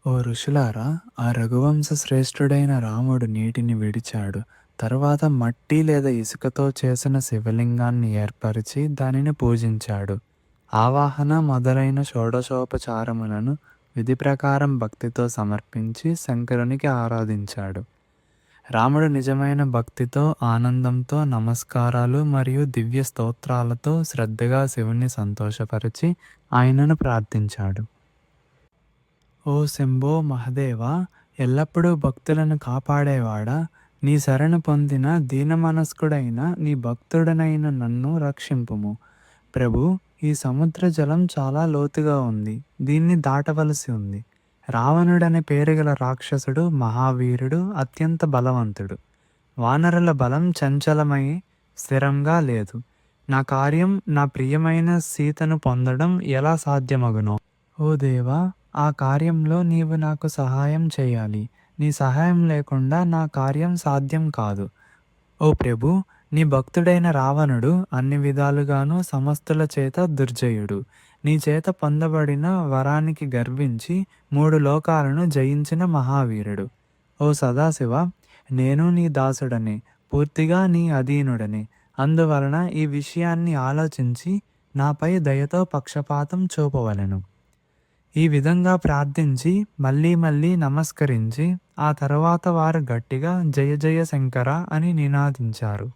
ఓ ఋషులారా, ఆ రఘువంశ శ్రేష్ఠుడైన రాముడు నీటిని విడిచాడు. తరువాత మట్టి లేదా ఇసుకతో చేసిన శివలింగాన్ని ఏర్పరిచి దానిని పూజించాడు. ఆవాహన మొదలైన షోడశోపచారములను విధి ప్రకారం భక్తితో సమర్పించి శంకరునికి ఆరాధించాడు. రాముడు నిజమైన భక్తితో, ఆనందంతో, నమస్కారాలు మరియు దివ్య స్తోత్రాలతో శ్రద్ధగా శివుణ్ణి సంతోషపరిచి ఆయనను ప్రార్థించాడు. ఓ శంభో మహదేవా, ఎల్లప్పుడూ భక్తులను కాపాడేవాడా, నీ శరణు పొందిన దీనమనస్కుడైన నీ భక్తుడనైన నన్ను రక్షింపుము. ప్రభు, ఈ సముద్ర జలం చాలా లోతుగా ఉంది. దీన్ని దాటవలసి ఉంది. రావణుడనే పేరుగల రాక్షసుడు మహావీరుడు, అత్యంత బలవంతుడు. వానరుల బలం చంచలమై స్థిరంగా లేదు. నా కార్యం, నా ప్రియమైన సీతను పొందడం ఎలా సాధ్యమగునో? ఓ దేవా, ఆ కార్యంలో నీవు నాకు సహాయం చేయాలి. నీ సహాయం లేకుండా నా కార్యం సాధ్యం కాదు. ఓ ప్రభు, నీ భక్తుడైన రావణుడు అన్ని విధాలుగాను సమస్తుల చేత దుర్జయుడు. నీ చేత పొందబడిన వరానికి గర్వించి 3 లోకాలను జయించిన మహావీరుడు. ఓ సదాశివ, నేను నీ దాసుడనే, పూర్తిగా నీ అధీనుడనే. అందువలన ఈ విషయాన్ని ఆలోచించి నాపై దయతో పక్షపాతం చూపవలెను. ఈ విధంగా ప్రార్థించి మళ్ళీ మళ్ళీ నమస్కరించి ఆ తరువాత వారు గట్టిగా జయ జయ శంకర అని నినాదించారు.